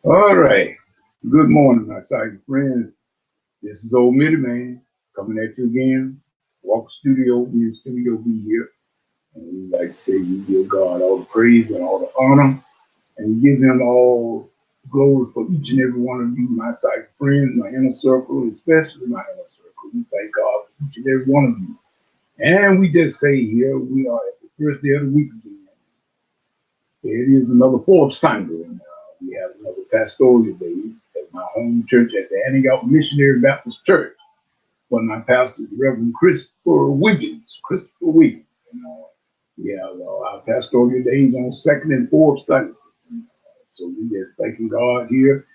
All right. Good morning, my psychic friends. This is old Midiman coming at you again. Walk studio, we in studio, be here. And we like to say we give God all the praise and all the honor and give him all glory for each and every one of you, my psychic friends, my inner circle, especially my inner circle. We thank God for each and every one of you. And we just say here we are at the first day of the week again. It is another fourth Sunday, and we have another pastoral day at my home church at the Antioch Missionary Baptist Church. When my pastor is Reverend Christopher Wiggins. Christopher Wiggins. And, we have our pastoral days on second and fourth Sunday. So we just thanking God here.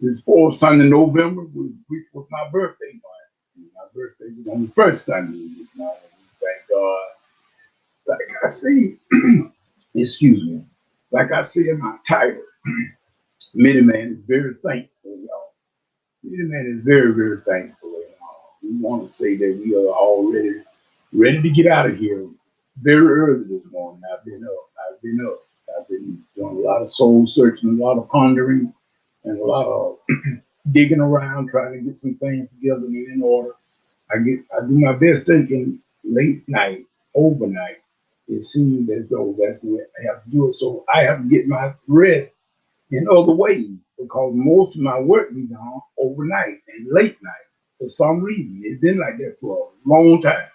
This fourth Sunday in November, which was my birthday month. And my birthday was on the first Sunday this month. And we thank God. Like I say, excuse me. Like I say in my title. Midiman is very thankful, y'all. Midiman is very, very thankful. And, we want to say that we are already ready to get out of here very early this morning. I've been up. I've been up. I've been doing a lot of soul searching, a lot of pondering, and a lot of digging around, trying to get some things together and in order. I do my best thinking late night, overnight. It seems as though that's the way I have to do it. So I have to get my rest in other ways because most of my work be done overnight and late night for some reason. It's been like that for a long time.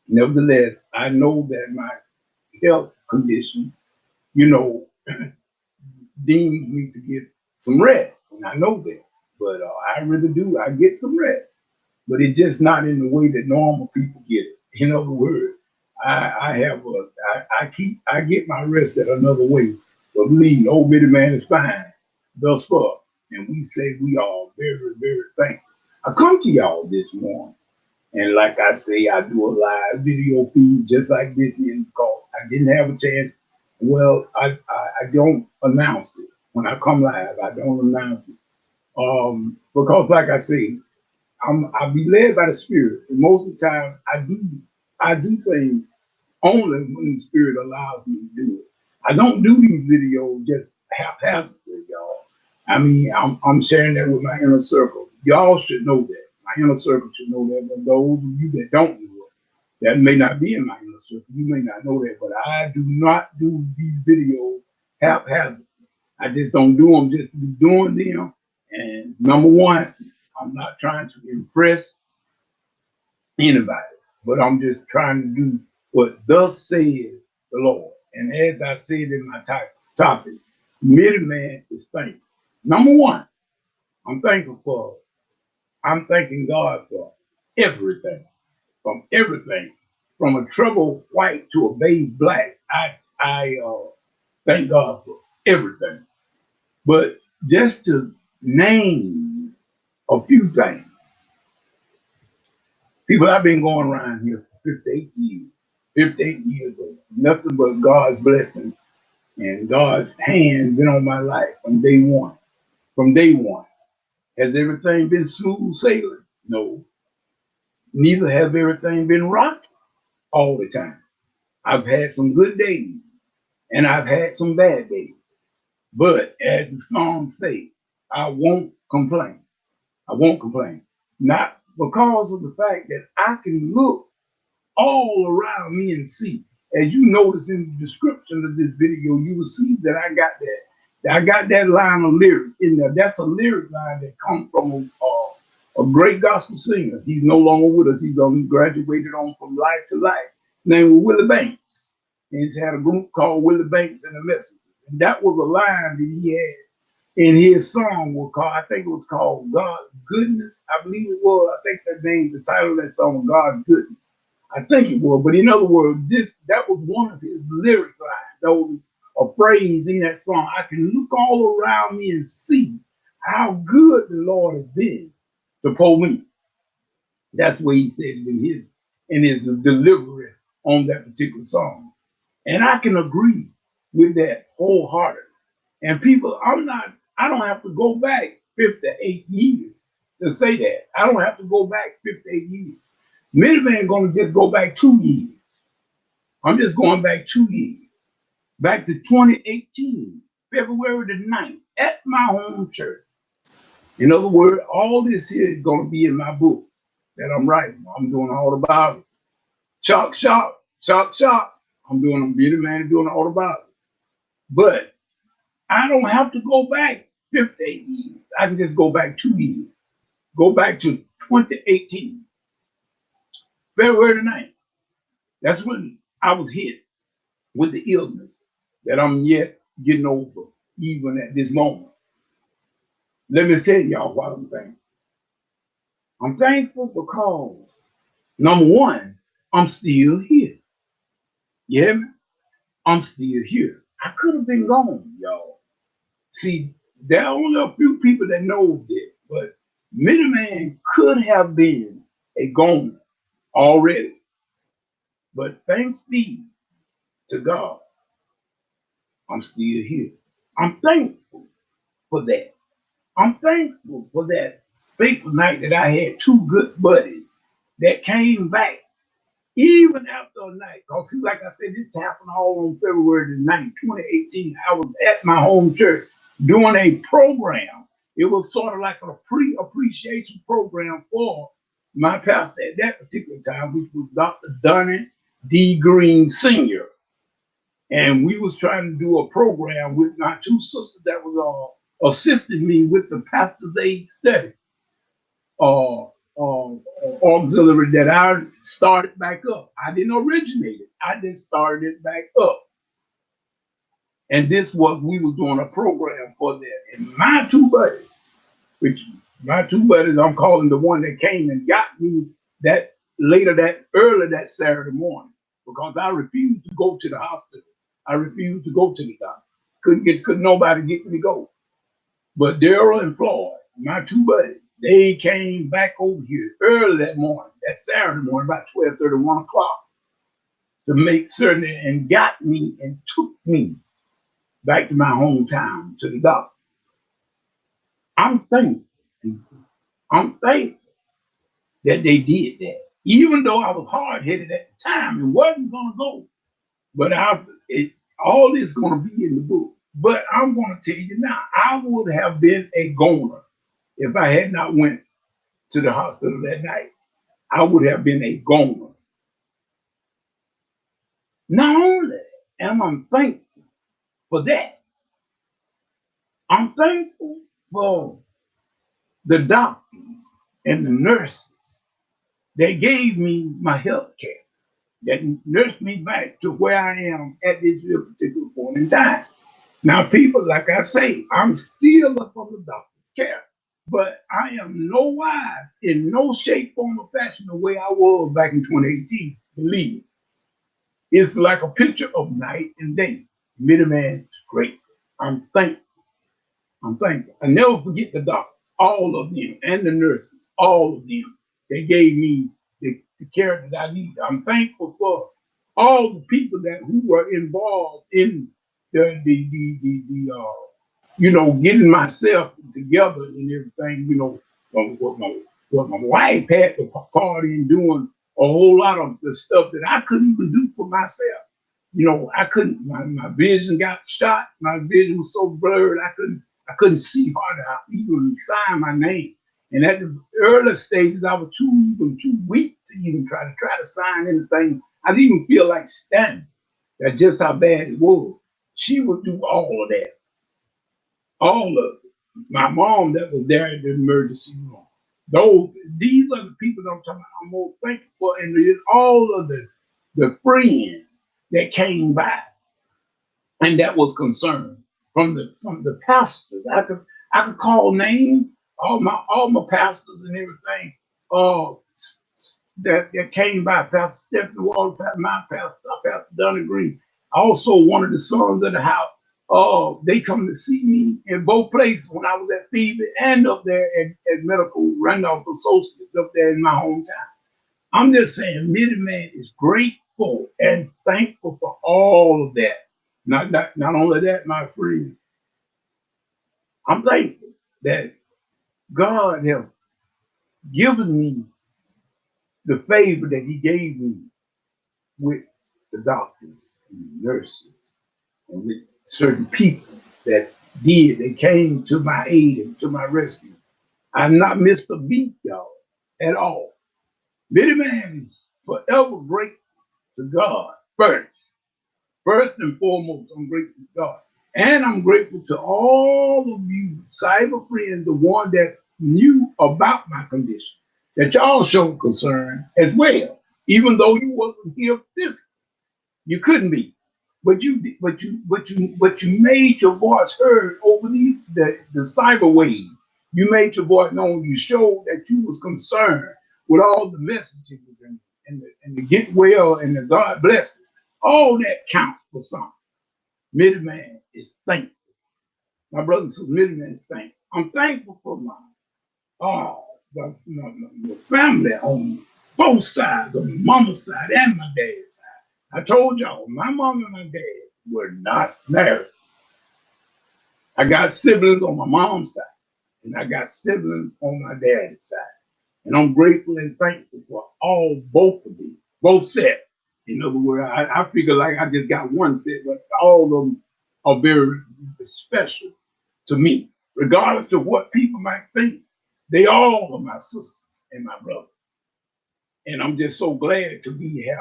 Nevertheless, I know that my health condition, you know, deems me to get some rest, and I know that. But I really do. I get some rest, but it's just not in the way that normal people get it. In other words, I have a I get my rest at another way. But me, old bitty man is fine thus far. And we say we are very, very thankful. I come to y'all this morning. And like I say, I do a live video feed just like this is because I didn't have a chance. Well, I don't announce it. When I come live, I don't announce it. Because like I say, I'll be led by the Spirit. And most of the time, I do things only when the Spirit allows me to do it. I don't do these videos just haphazardly, y'all. I mean, I'm sharing that with my inner circle. Y'all should know that. My inner circle should know that. But those of you that don't know it, that may not be in my inner circle. You may not know that. But I do not do these videos haphazardly. I just don't do them just to be doing them. And number one, I'm not trying to impress anybody, but I'm just trying to do what thus says the Lord. And as I said in my topic, Midiman is thankful. Number one, I'm thankful for, I'm thanking God for everything, from everything, from a troubled white to a beige black. I thank God for everything. But just to name a few things, people, I've been going around here for 58 years. 58 years of nothing but God's blessing and God's hand been on my life from day one. From day one. Has everything been smooth sailing? No. Neither have everything been rocky all the time. I've had some good days and I've had some bad days. But as the song say, I won't complain. I won't complain. Not because of the fact that I can look all around me and see. As you notice in the description of this video, you will see that I got that. I got that line of lyric in there. That's a lyric line that comes from a great gospel singer. He's no longer with us. He's graduated on from life to life. Named Willie Banks. And he's had a group called Willie Banks and the Messengers. And that was a line that he had in his song was called, I think it was called God's Goodness. I believe it was. I think that name, the title of that song, God's Goodness. I think it was, but in other words, this that was one of his lyric lines. That was a phrase in that song. I can look all around me and see how good the Lord has been to pull me. That's what he said in his delivery on that particular song. And I can agree with that wholeheartedly. And people, I don't have to go back 58 years to say that. I don't have to go back 58 years. Many men gonna just go back 2 years. I'm just going back 2 years, back to 2018. February the 9th, at my home church. In other words, all this here is going to be in my book that I'm writing. I'm doing all about it. Shock, shock, shock, shock. I'm Midiman is doing all about it. But I don't have to go back 58 years. I can just go back 2 years. Go back to 2018, February the 9th. That's when I was hit with the illness that I'm yet getting over, even at this moment. Let me say, y'all, what I'm thankful. I'm thankful because, number one, I'm still here. Yeah, I'm still here. I could have been gone, y'all. See, there are only a few people that know this, but Midiman could have been a goner already. But thanks be to God, I'm still here. I'm thankful for that. I'm thankful for that fateful night that I had two good buddies that came back even after a night. Because, see, like I said, this happened all on February the 9th, 2018. I was at my home church doing a program. It was sort of like a pre-appreciation program for my pastor at that particular time, which was Dr. Donnie D. Green Sr. And we was trying to do a program with my two sisters that was assisting me with the pastor's aid study uh, auxiliary that I started back up. I didn't originate it. I just started it back up. And this was, we were doing a program for that. And my two buddies, I'm calling the one that came and got me early that Saturday morning, because I refused to go to the hospital. I refused to go to the doctor. Couldn't nobody get me to go. But Daryl and Floyd, my two buddies, they came back over here early that morning, that Saturday morning, about 12:30, 1 o'clock, to make certain and got me and took me back to my hometown to the doctor. I'm thankful. I'm thankful that they did that. Even though I was hard headed at the time, it wasn't going to go. But all this going to be in the book. But I'm going to tell you now, I would have been a goner if I had not went to the hospital that night. I would have been a goner. Not only am I thankful for that, I'm thankful for the doctors and the nurses that gave me my health care, that nursed me back to where I am at this particular point in time. Now, people, like I say, I'm still up on the doctor's care, but I am no wise in no shape, form, or fashion the way I was back in 2018. Believe me. It's like a picture of night and day. Midiman is great. I'm thankful. I'm thankful. I never forget the doctors, all of them, and the nurses, all of them. They gave me the care that I need. I'm thankful for all the people who were involved in getting myself together and everything. What my wife had to part in doing a whole lot of the stuff that I couldn't even do for myself. I couldn't. My vision got shot. My vision was so blurred. I couldn't see hard. I even sign my name. And at the early stages, I was too weak to even try to sign anything. I didn't even feel like standing. That's just how bad it was. She would do all of that, all of it. My mom that was there at the emergency room. These are the people that I'm talking about. I'm more thankful for, and there's all of the friends that came by and that was concerned from the pastors. I could call names, all my pastors and everything. Uh, that came by, Pastor Stephanie Walter, my pastor, Pastor Donnie Green. Also, one of the sons of the house. They come to see me in both places when I was at Phoebe and up there at Medical Randolph Associates up there in my hometown. I'm just saying, Midiman is grateful and thankful for all of that. Not only that, my friend, I'm thankful that God has given me the favor that He gave me with the doctors and the nurses and with certain people that did. They came to my aid and to my rescue. I've not missed a beat, y'all, at all. Midiman is forever grateful to God first. First and foremost, I'm grateful to God. And I'm grateful to all of you cyber friends, the one that knew about my condition, that y'all showed concern as well, even though you wasn't here physically. You couldn't be. But you made your voice heard over the cyber wave. You made your voice known. You showed that you was concerned with all the messages and the get well and the God blesses. All that counts for something. Midiman is thankful. My brother and sister, Midiman is thankful. I'm thankful for oh, my family on both sides, on my mama's side and my dad's side. I told y'all, my mom and my dad were not married. I got siblings on my mom's side, and I got siblings on my dad's side. And I'm grateful and thankful for both of them, both sets. In other words, I figure like I just got one set, but all of them are very special to me, regardless of what people might think. They all are my sisters and my brother. And I'm just so glad to be here.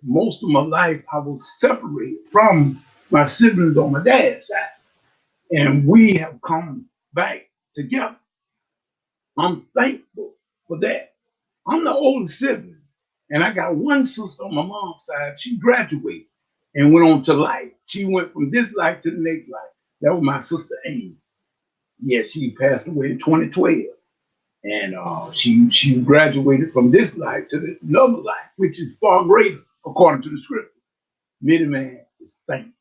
Most of my life, I was separated from my siblings on my dad's side. And we have come back together. I'm thankful for that. I'm the oldest sibling. And I got one sister on my mom's side. She graduated and went on to life. She went from this life to the next life. That was my sister Amy. Yeah, she passed away in 2012. And she graduated from this life to another life, which is far greater, according to the scripture. Midiman is thankful.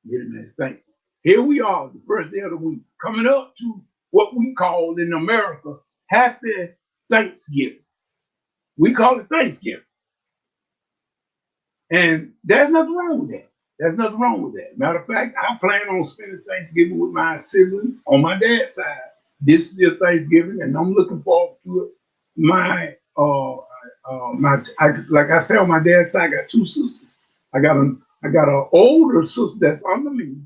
Midiman is thankful. Here we are, the first day of the week, coming up to what we call in America Happy Thanksgiving. We call it Thanksgiving. And there's nothing wrong with that. There's nothing wrong with that. Matter of fact, I plan on spending Thanksgiving with my siblings on my dad's side. This is Thanksgiving, and I'm looking forward to it. Like I said, on my dad's side, I got two sisters. I got an older sister that's under me.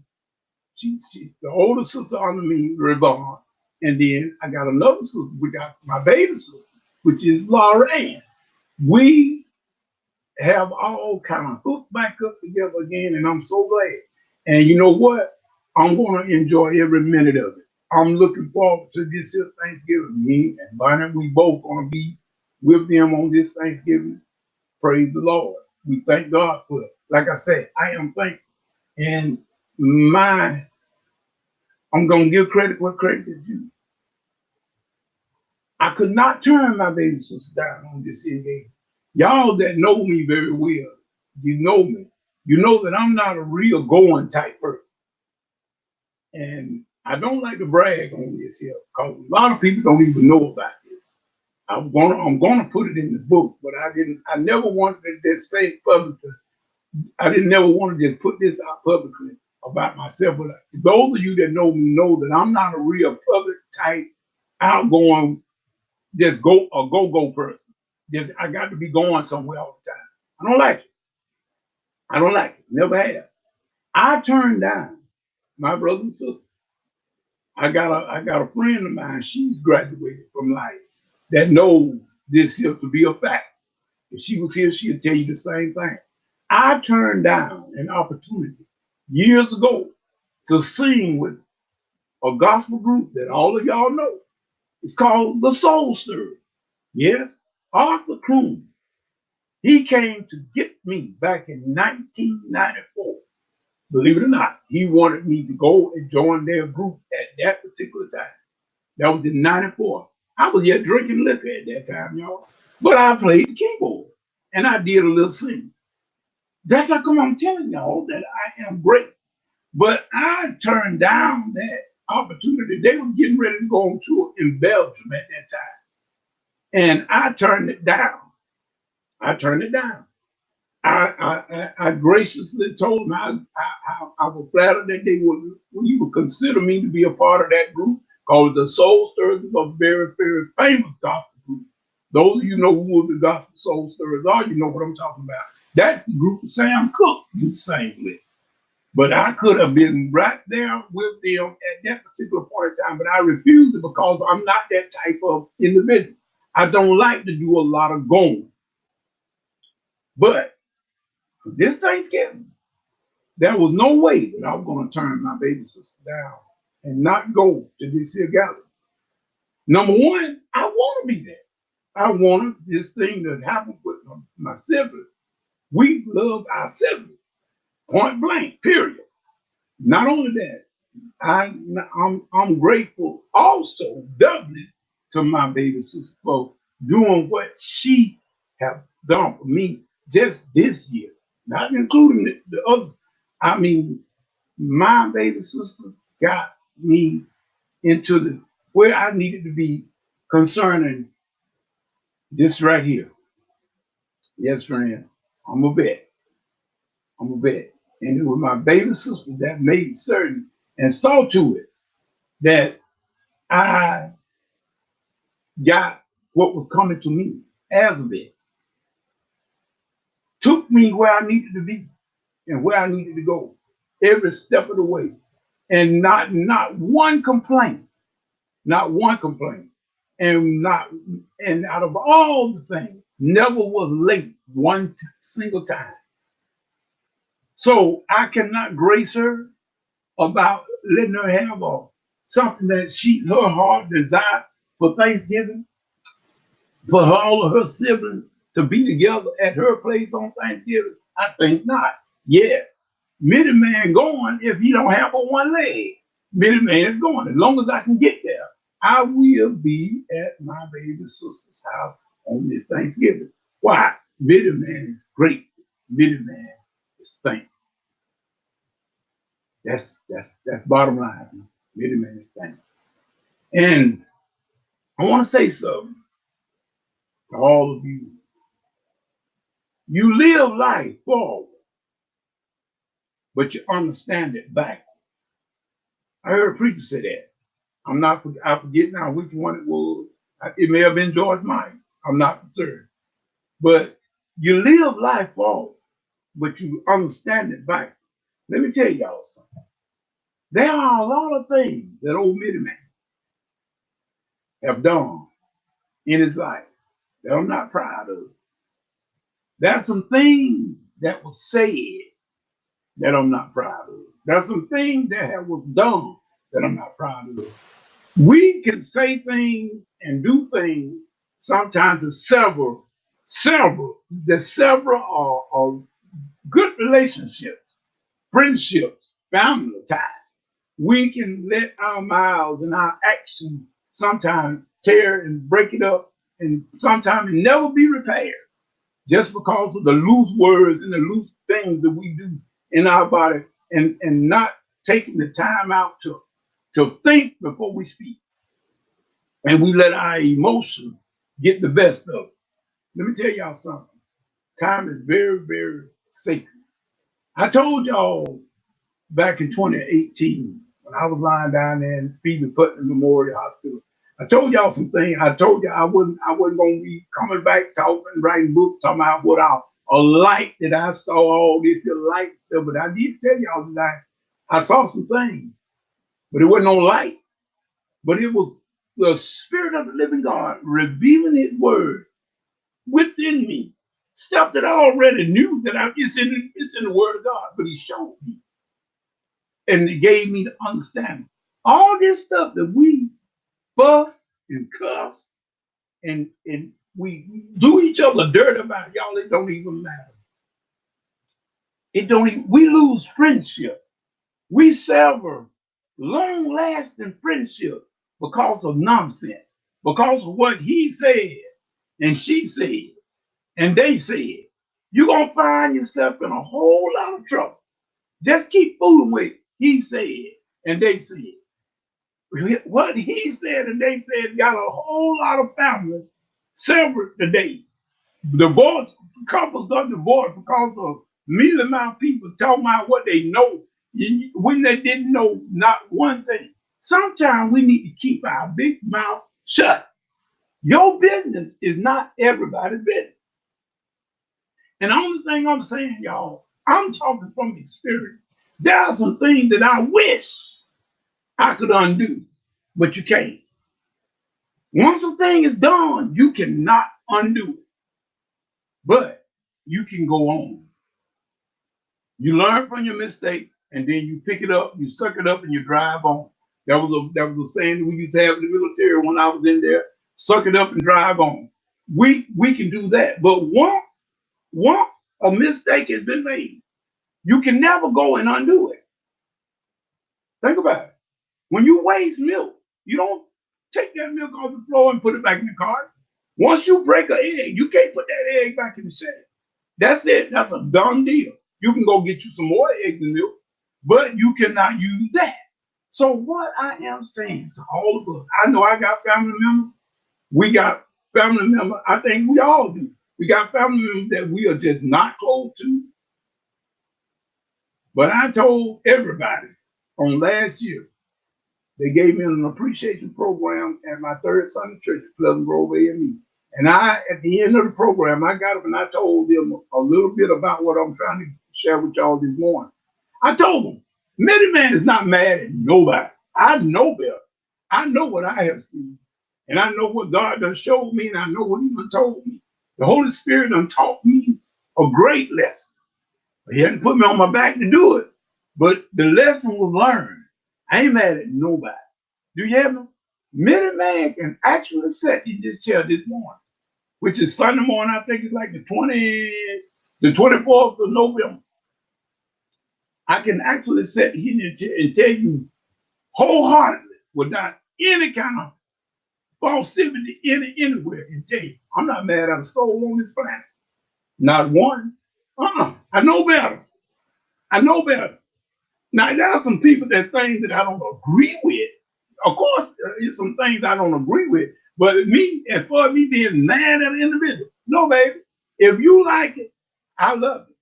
She's the older sister under me, Rebon. And then I got another sister. We got my baby sister, which is Laura Ann. We have all kind of hooked back up together again, and I'm so glad. And you know what? I'm going to enjoy every minute of it. I'm looking forward to this here Thanksgiving. Me and Bonnie, we both going to be with them on this Thanksgiving. Praise the Lord. We thank God for it. Like I said, I am thankful. And I'm going to give credit where credit is due. I could not turn my baby sister down on this engagement. Y'all that know me very well, you know me. You know that I'm not a real going type person. And I don't like to brag on this here because a lot of people don't even know about this. I'm gonna put it in the book, but I never wanted to just say it publicly. I didn't never want to just put this out publicly about myself. But those of you that know me know that I'm not a real public type, outgoing, just go person. Just I got to be going somewhere all the time. I don't like it. I don't like it. Never have. I turned down my brother and sister. I got a friend of mine. She's graduated from life that knows this here to be a fact. If she was here, she'd tell you the same thing. I turned down an opportunity years ago to sing with a gospel group that all of y'all know. It's called the Soul Stirrer. Yes, Arthur Kroon. He came to get me back in 1994. Believe it or not, he wanted me to go and join their group at that particular time. That was in 94. I was yet drinking liquor at that time, y'all. But I played the keyboard and I did a little singing. That's how come I'm telling y'all that I am great. But I turned down that opportunity. They was getting ready to go on tour in Belgium at that time. And I turned it down. I turned it down. I graciously told them I was flattered that they would consider me to be a part of that group called the Soul Stirrers, a very, very famous gospel group. Those of you know who the gospel Soul Stirrers are, you know what I'm talking about. That's the group that Sam Cooke used to sing with. But I could have been right there with them at that particular point in time, but I refused it because I'm not that type of individual. I don't like to do a lot of going. But this Thanksgiving, there was no way that I was going to turn my baby sister down and not go to this here gathering. Number one, I want to be there. I wanted this thing that happened with my sibling. We love our sibling, point blank, period. Not only that, I'm grateful also doubly to my baby sister for doing what she have done for me just this year, not including the others. I mean, my baby sister got me into the where I needed to be concerning this right here. Yes, friend, I'm a vet. I'm a vet. And it was my baby sister that made certain and saw to it that I got what was coming to me as a vet, took me where I needed to be and where I needed to go every step of the way. And not one complaint, not one complaint. And not and out of all the things, never was late single time. So I cannot grace her about letting her have something that her heart desire for Thanksgiving, for all of her siblings to be together at her place on Thanksgiving? I think not. Yes, Midiman going if he don't have but one leg. Midiman is going. As long as I can get there, I will be at my baby sister's house on this Thanksgiving. Why? Midiman is great. Midiman is thankful. That's bottom line. Midiman is thankful. And I want to say something to all of you. You live life forward, but you understand it back. I heard a preacher say that. I forget now which one it was. It may have been George Mike. I'm not concerned. But you live life forward, but you understand it back. Let me tell y'all something. There are a lot of things that old Midiman have done in his life that I'm not proud of. There's some things that was said that I'm not proud of. There's some things that was done that I'm not proud of. We can say things and do things sometimes to several are good relationships, friendships, family ties. We can let our mouths and our actions sometimes tear and break it up, and sometimes it never be repaired just because of the loose words and the loose things that we do in our body, and not taking the time out to think before we speak. And we let our emotions get the best of it. Let me tell y'all something. Time is very, very sacred. I told y'all back in 2018 when I was lying down there in Phoebe Putnam Memorial Hospital. I told y'all some things. I told you I wasn't gonna be coming back talking, writing books, talking about what a light that I saw, all this light stuff. But I did tell y'all tonight I saw some things, but it wasn't no light. But it was the Spirit of the Living God revealing His Word within me. Stuff that I already knew that it's in the Word of God, but He showed me and it gave me the understanding. All this stuff that we fuss and cuss and we do each other dirt about, y'all, it don't even matter. It don't even, we lose friendship. We sever long-lasting friendship because of nonsense, because of what he said and she said and they said. You're gonna find yourself in a whole lot of trouble. Just keep fooling with he said and they said. What he said and they said got a whole lot of families severed today. Divorce, couples got divorced because of mealy mouth people talking about what they know when they didn't know not one thing. Sometimes we need to keep our big mouth shut. Your business is not everybody's business. And the only thing I'm saying, y'all, I'm talking from experience. There are some things that I wish I could undo, but you can't. Once a thing is done, you cannot undo it, but you can go on. You learn from your mistakes, and then you pick it up, you suck it up, and you drive on. That was a saying that we used to have in the military when I was in there. Suck it up and drive on. We can do that, but once a mistake has been made, you can never go and undo it. Think about it. When you waste milk, you don't take that milk off the floor and put it back in the cart. Once you break an egg, you can't put that egg back in the shed. That's it. That's a done deal. You can go get you some more eggs and milk, but you cannot use that. So what I am saying to all of us, I know I got family members. We got family members. I think we all do. We got family members that we are just not close to. But I told everybody on last year, they gave me an appreciation program at my third Sunday church at Pleasant Grove AME. And at the end of the program, I got up and I told them a little bit about what I'm trying to share with y'all this morning. I told them, Midiman is not mad at nobody. I know better. I know what I have seen. And I know what God done showed me, and I know what he done told me. The Holy Spirit done taught me a great lesson. He hadn't put me on my back to do it, but the lesson was learned. I ain't mad at nobody. Do you hear me? Midiman can actually sit in this chair this morning, which is Sunday morning. I think it's like the 24th of November. I can actually sit here in this chair and tell you wholeheartedly, without any kind of falsity anywhere, and tell you, I'm not mad at a soul on this planet. Not one. I know better. I know better. Now, there are some people that things that I don't agree with. Of course, there's some things I don't agree with. But me, as far as me being mad at an individual, no, baby. If you like it, I love it.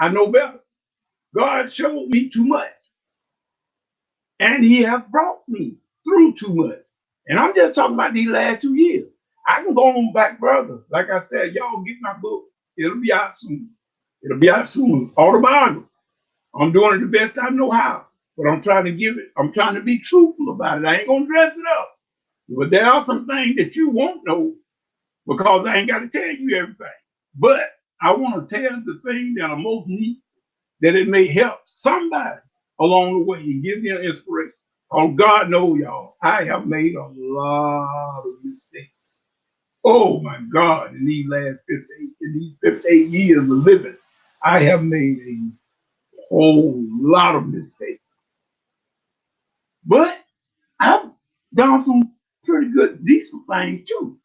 I know better. God showed me too much. And he has brought me through too much. And I'm just talking about these last 2 years. I can go on back further. Like I said, y'all get my book. It'll be out soon. It'll be out soon. Autobiography. I'm doing it the best I know how. But I'm trying to give it, I'm trying to be truthful about it. I ain't gonna dress it up. But there are some things that you won't know because I ain't got to tell you everything. But I want to tell the thing that are most neat, that it may help somebody along the way and give them inspiration. Oh, God knows, y'all, I have made a lot of mistakes. Oh my God, in these 58 years of living, I have made a whole lot of mistakes. But I've done some pretty good, decent things too.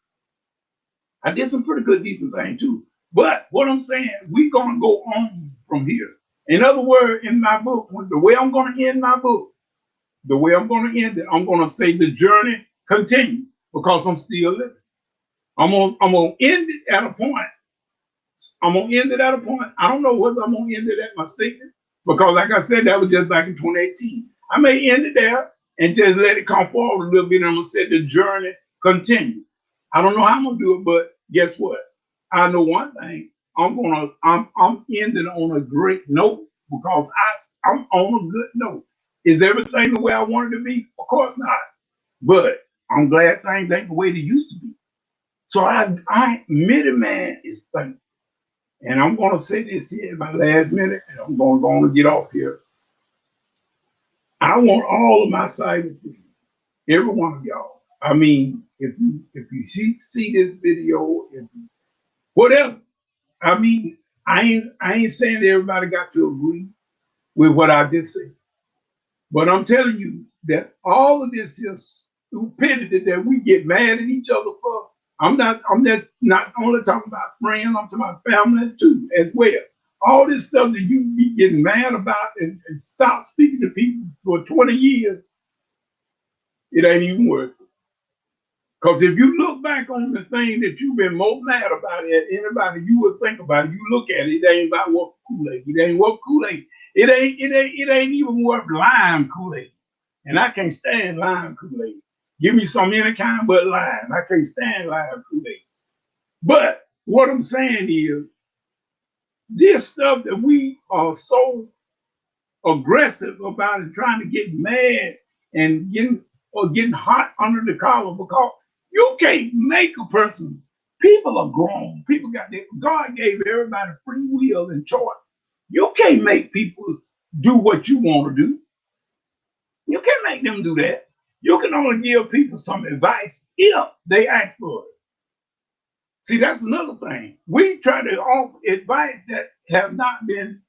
I did some pretty good, decent things too. But what I'm saying, we're gonna go on from here. In other words, in my book, the way I'm gonna end my book, the way I'm gonna end it, I'm gonna say the journey continues because I'm still living. I'm gonna end it at a point. I'm gonna end it at a point. I don't know whether I'm gonna end it at my sickness because, like I said, that was just back in 2018. I may end it there and just let it come forward a little bit. And I'm gonna say the journey continues. I don't know how I'm gonna do it, but guess what? I know one thing. I'm ending on a great note because I'm on a good note. Is everything the way I want it to be? Of course not. But I'm glad things ain't the way they used to be. So Midiman is thankful. And I'm going to say this here in my last minute, and I'm going to go on and get off here. I want all of my cyber friends, every one of y'all. I mean, if you see this video, whatever. I mean, I ain't saying that everybody got to agree with what I just said, but I'm telling you that all of this is stupidity that we get mad at each other for. I'm just not only talking about friends, I'm talking about family too, as well. All this stuff that you be getting mad about and stop speaking to people for 20 years, it ain't even worth it. Because if you look back on the thing that you've been most mad about at anybody, you would think about it. You look at it, it ain't about what Kool-Aid. It ain't what Kool-Aid. It ain't even worth lime Kool-Aid. And I can't stand lime Kool-Aid. Give me some any kind but lime. I can't stand lime Kool-Aid. But what I'm saying is, this stuff that we are so aggressive about it, trying to get mad and getting hot under the collar, because you can't make a person. People are grown. People got their, God gave everybody free will and choice. You can't make people do what you want to do. You can't make them do that. You can only give people some advice if they ask for it. See, that's another thing. We try to offer advice that has not been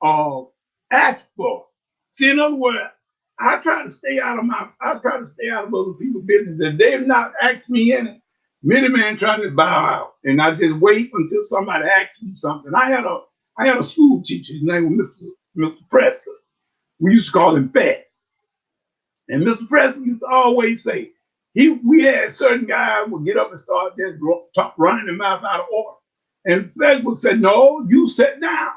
uh, asked for. See, in other words, I try to stay out of other people's business. If they've not asked me in it, many men try to bow out, and I just wait until somebody asks me something. I had a school teacher. His name was Mr. Presley. We used to call him Fats. And Mr. Presley used to always say, we had certain guys would get up and start just running their mouth out of order. And Fats would say, no, you sit down.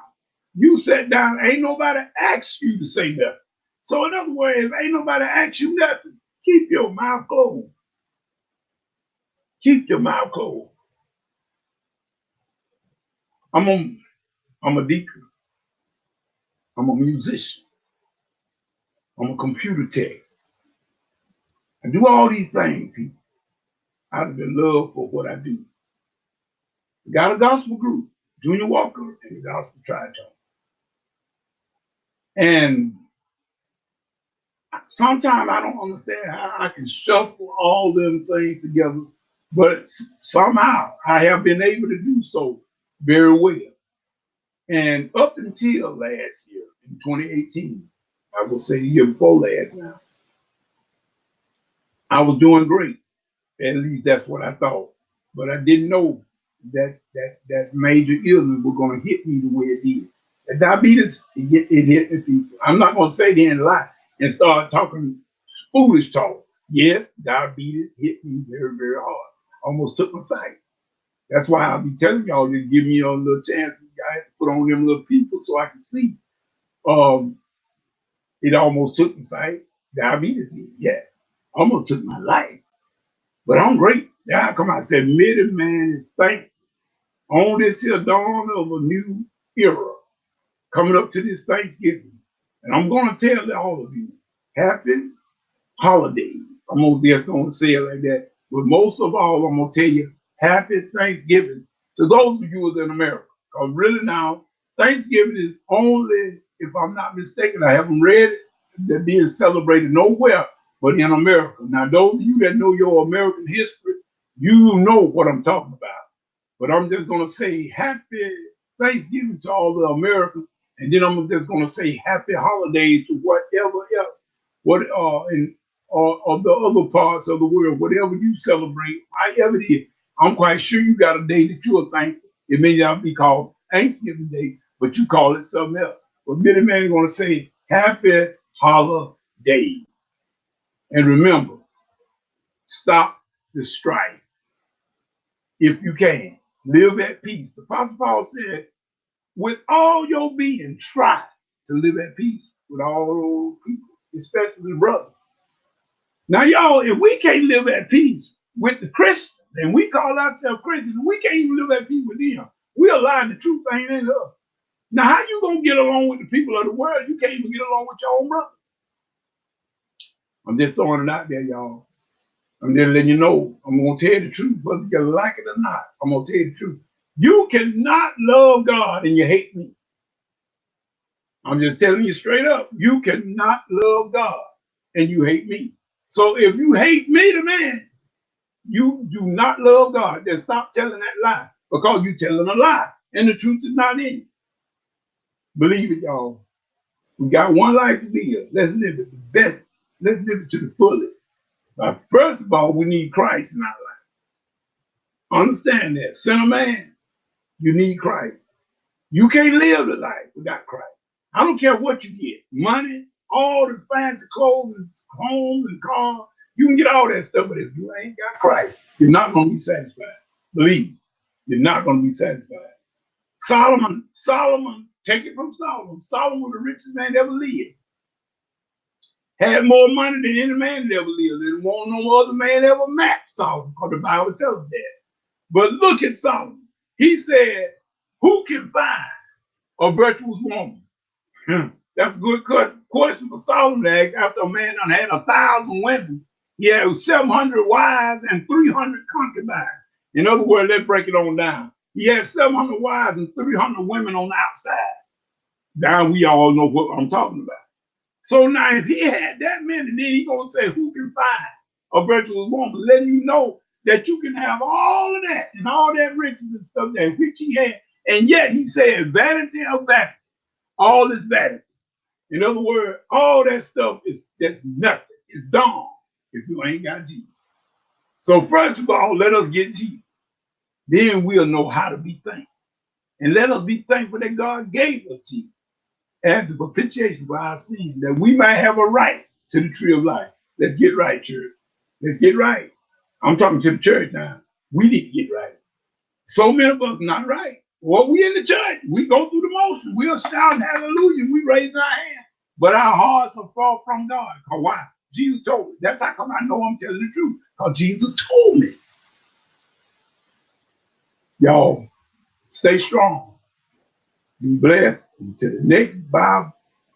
You sit down. Ain't nobody asked you to say nothing. So in other words, if ain't nobody asked you nothing, keep your mouth closed. Keep your mouth closed. I'm a deacon. I'm a musician. I'm a computer tech. I do all these things, people, out of the love for what I do. We got a gospel group, Junior Walker and the Gospel Tritone. And sometimes I don't understand how I can shuffle all them things together, but somehow I have been able to do so very well. And up until last year, in 2018, I will say the year before last now, I was doing great. At least that's what I thought. But I didn't know that major illness was going to hit me the way it did. The diabetes, it hit the people. I'm not going to say they ain't lie and start talking foolish talk. Yes, diabetes hit me very, very hard. Almost took my sight. That's why I'll be telling y'all to give me a little chance. I had to put on them little people so I can see. Um, it almost took my sight. Diabetes did, yeah. Almost took my life. But I'm great. Now I come out and said, Midiman is thankful on this here dawn of a new era coming up to this Thanksgiving. And I'm going to tell all of you, happy holidays. I'm just going to say it like that. But most of all, I'm going to tell you, happy Thanksgiving to those of you who are in America. Because really now, Thanksgiving is only, if I'm not mistaken, I haven't read it, they're being celebrated nowhere but in America. Now, those of you that know your American history, you know what I'm talking about. But I'm just going to say happy Thanksgiving to all the Americans, and then I'm just going to say happy holidays to whatever else, in of the other parts of the world, whatever you celebrate, however it is. I'm quite sure you got a day that you are thankful. It may not be called Thanksgiving Day, but you call it something else. But many men are going to say happy holiday. And remember, stop the strife if you can. Live at peace. The Apostle Paul said, with all your being, try to live at peace with all people, especially brothers. Now, y'all, if we can't live at peace with the Christians, and we call ourselves Christians, we can't even live at peace with them. We're lying, the truth ain't in us. Now, how you gonna get along with the people of the world? You can't even get along with your own brother. I'm just throwing it out there, y'all. I'm just letting you know. I'm gonna tell you the truth, whether you like it or not. I'm gonna tell you the truth. You cannot love God and you hate me. I'm just telling you straight up. You cannot love God and you hate me. So if you hate me, the man, you do not love God. Then stop telling that lie, because you're telling a lie and the truth is not in you. Believe it, y'all. We got one life to live. Let's live it the best. Let's live it to the fullest. But first of all, we need Christ in our life. Understand that. Sinner man, you need Christ. You can't live the life without Christ. I don't care what you get. Money, all the fancy clothes, and homes and cars. You can get all that stuff, but if you ain't got Christ, you're not going to be satisfied. Believe me, you're not going to be satisfied. Solomon, take it from Solomon. Solomon was the richest man that ever lived. Had more money than any man that ever lived. There wasn't no other man ever matched Solomon, because the Bible tells us that. But look at Solomon. He said, who can find a virtuous woman? That's a good question for Solomon to ask after a man done had 1,000 women. He had 700 wives and 300 concubines. In other words, let's break it on down. He had 700 wives and 300 women on the outside. Now we all know what I'm talking about. So now if he had that many, then he gonna say, who can find a virtuous woman? Letting you know that you can have all of that and all that riches and stuff that which he had. And yet he said, vanity of vanity, all is vanity. In other words, all that stuff is just nothing. It's dumb if you ain't got Jesus. So first of all, let us get Jesus. Then we'll know how to be thankful. And let us be thankful that God gave us Jesus as the propitiation for our sins, that we might have a right to the tree of life. Let's get right, church. Let's get right. I'm talking to the church now. We need to get right. So many of us not right. Well, we in the church. We go through the motions. We'll shout hallelujah. We raise our hand. But our hearts are far from God. Because why? Jesus told me. That's how come I know I'm telling the truth. Because Jesus told me. Y'all, stay strong. Be blessed. Until the next Bible,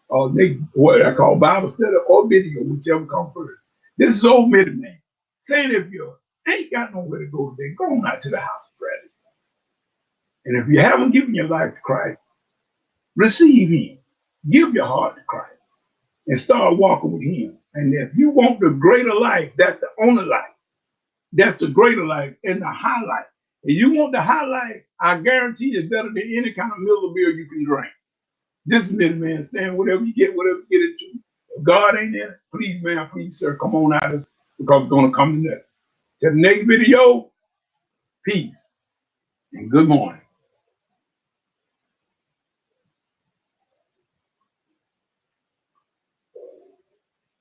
or next, what I call Bible study or video, whichever comes first. This is old Midiman saying if you ain't got nowhere to go today, go on out to the house of prayer. And if you haven't given your life to Christ, receive him. Give your heart to Christ and start walking with him. And if you want the greater life, that's the only life. That's the greater life and the high life. If you want the high life, I guarantee it's better than any kind of Miller beer you can drink. This is Midiman saying whatever you get it to. If God ain't in it, please, man, please, sir, come on out of it because it's going to come to nothing. Till the next video, peace and good morning.